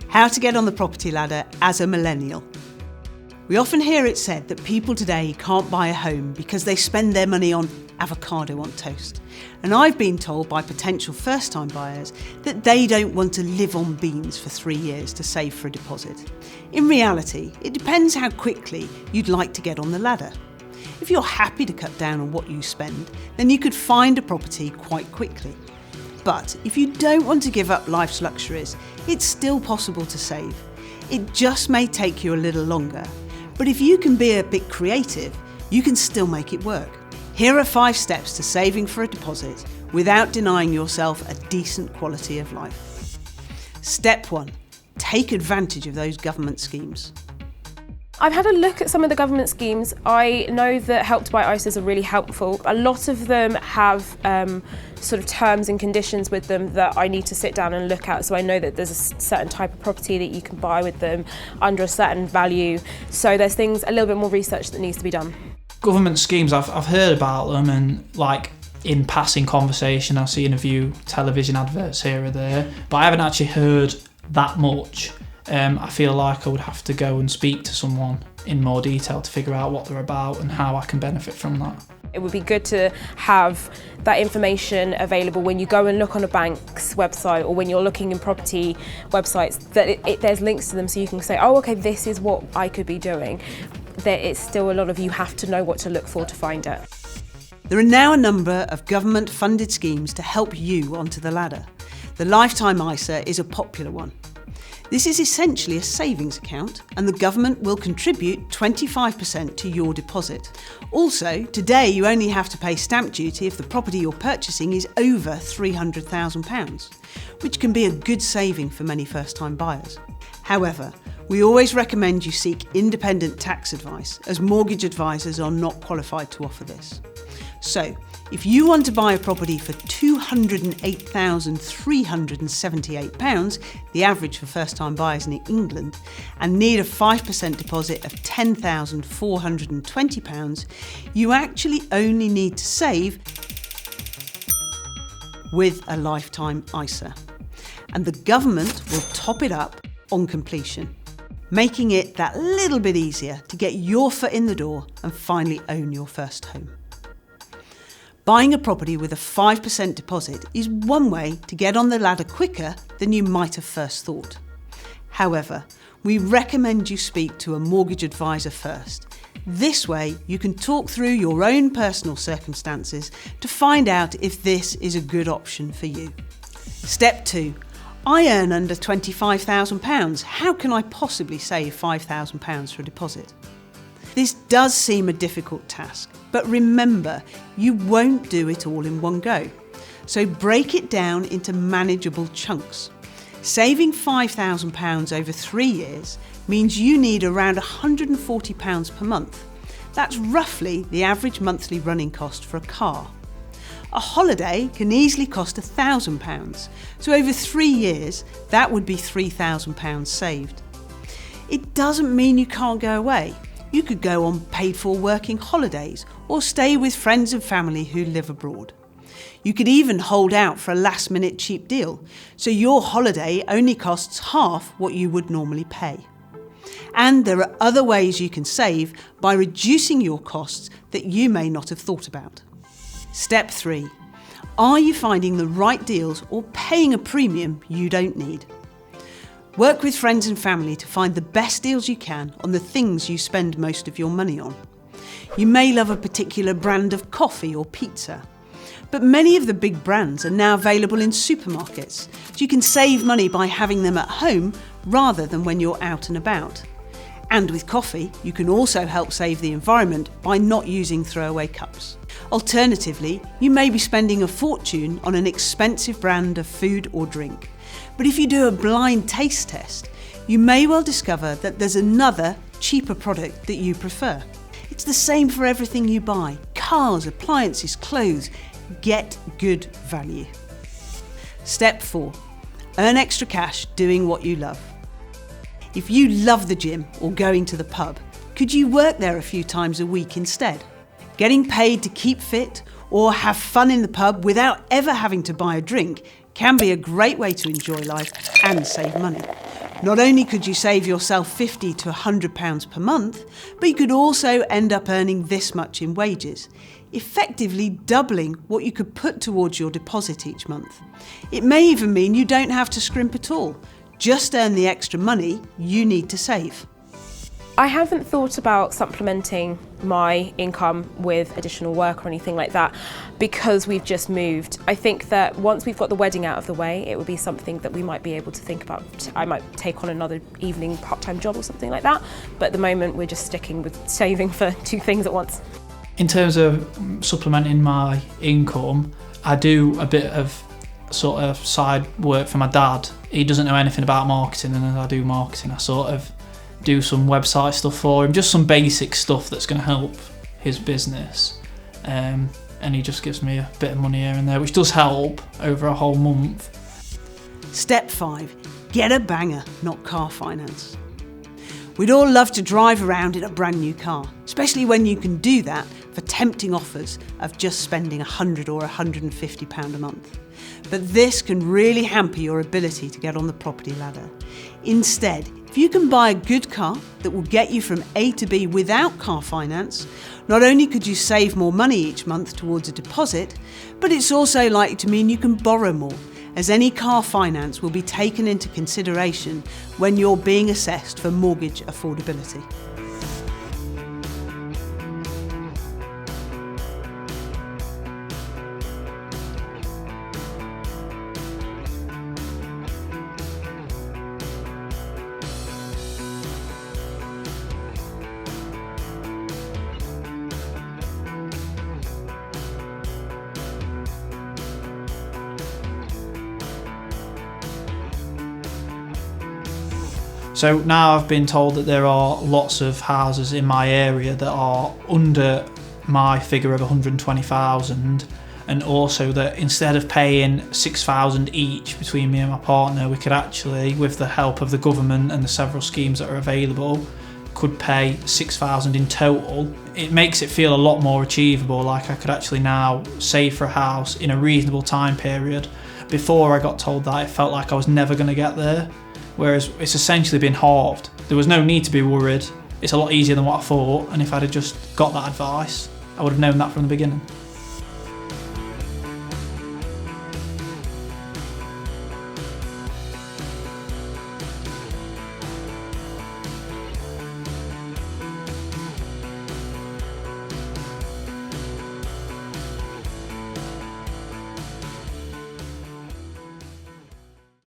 How to get on the property ladder as a millennial. We often hear it said that people today can't buy a home because they spend their money on avocado on toast. And I've been told by potential first-time buyers that they don't want to live on beans for 3 years to save for a deposit. In reality, it depends how quickly you'd like to get on the ladder. If you're happy to cut down on what you spend, then you could find a property quite quickly. But if you don't want to give up life's luxuries, it's still possible to save. It just may take you a little longer. But if you can be a bit creative, you can still make it work. Here are 5 steps to saving for a deposit without denying yourself a decent quality of life. Step 1. Take advantage of those government schemes. I've had a look at some of the government schemes. I know that Help to Buy ISAs are really helpful. A lot of them have sort of terms and conditions with them that I need to sit down and look at, so I know that there's a certain type of property that you can buy with them under a certain value. So there's things, a little bit more research that needs to be done. Government schemes, I've heard about them, and like in passing conversation I've seen a few television adverts here or there, but I haven't actually heard that much. I feel like I would have to go and speak to someone in more detail to figure out what they're about and how I can benefit from that. It would be good to have that information available when you go and look on a bank's website, or when you're looking in property websites, that there's links to them so you can say, oh, okay, this is what I could be doing. There is still a lot of, you have to know what to look for to find it. There are now a number of government-funded schemes to help you onto the ladder. The Lifetime ISA is a popular one. This is essentially a savings account, and the government will contribute 25% to your deposit. Also, today you only have to pay stamp duty if the property you're purchasing is over £300,000, which can be a good saving for many first-time buyers. However, we always recommend you seek independent tax advice, as mortgage advisors are not qualified to offer this. So, if you want to buy a property for £208,378, the average for first-time buyers in England, and need a 5% deposit of £10,420, you actually only need to save with a Lifetime ISA. And the government will top it up on completion, making it that little bit easier to get your foot in the door and finally own your first home. Buying a property with a 5% deposit is one way to get on the ladder quicker than you might have first thought. However, we recommend you speak to a mortgage advisor first. This way, you can talk through your own personal circumstances to find out if this is a good option for you. Step 2. I earn under £25,000. How can I possibly save £5,000 for a deposit? This does seem a difficult task, but remember, you won't do it all in one go. So break it down into manageable chunks. Saving £5,000 over 3 years means you need around £140 per month. That's roughly the average monthly running cost for a car. A holiday can easily cost £1,000, so over 3 years, that would be £3,000 saved. It doesn't mean you can't go away. You could go on paid-for working holidays or stay with friends and family who live abroad. You could even hold out for a last-minute cheap deal, so your holiday only costs half what you would normally pay. And there are other ways you can save by reducing your costs that you may not have thought about. Step 3. Are you finding the right deals or paying a premium you don't need? Work with friends and family to find the best deals you can on the things you spend most of your money on. You may love a particular brand of coffee or pizza, but many of the big brands are now available in supermarkets, so you can save money by having them at home rather than when you're out and about. And with coffee, you can also help save the environment by not using throwaway cups. Alternatively, you may be spending a fortune on an expensive brand of food or drink. But if you do a blind taste test, you may well discover that there's another, cheaper product that you prefer. It's the same for everything you buy. Cars, appliances, clothes. Get good value. Step 4. Earn extra cash doing what you love. If you love the gym or going to the pub, could you work there a few times a week instead? Getting paid to keep fit or have fun in the pub without ever having to buy a drink can be a great way to enjoy life and save money. Not only could you save yourself £50 to £100 per month, but you could also end up earning this much in wages, effectively doubling what you could put towards your deposit each month. It may even mean you don't have to scrimp at all, just earn the extra money you need to save. I haven't thought about supplementing my income with additional work or anything like that because we've just moved. I think that once we've got the wedding out of the way, it would be something that we might be able to think about. I might take on another evening part-time job or something like that, but at the moment we're just sticking with saving for two things at once. In terms of supplementing my income, I do a bit of sort of side work for my dad. He doesn't know anything about marketing, and as I do marketing, I sort of do some website stuff for him, just some basic stuff that's going to help his business. And he just gives me a bit of money here and there, which does help over a whole month. Step 5. Get a banger, not car finance. We'd all love to drive around in a brand new car, especially when you can do that for tempting offers of just spending £100 or £150 a month. But this can really hamper your ability to get on the property ladder. Instead, if you can buy a good car that will get you from A to B without car finance, not only could you save more money each month towards a deposit, but it's also likely to mean you can borrow more, as any car finance will be taken into consideration when you're being assessed for mortgage affordability. So now I've been told that there are lots of houses in my area that are under my figure of 120,000, and also that instead of paying 6,000 each between me and my partner, we could actually, with the help of the government and the several schemes that are available, could pay 6,000 in total. It makes it feel a lot more achievable, like I could actually now save for a house in a reasonable time period. Before I got told that, it felt like I was never going to get there. Whereas it's essentially been halved. There was no need to be worried. It's a lot easier than what I thought, and if I'd have just got that advice, I would have known that from the beginning.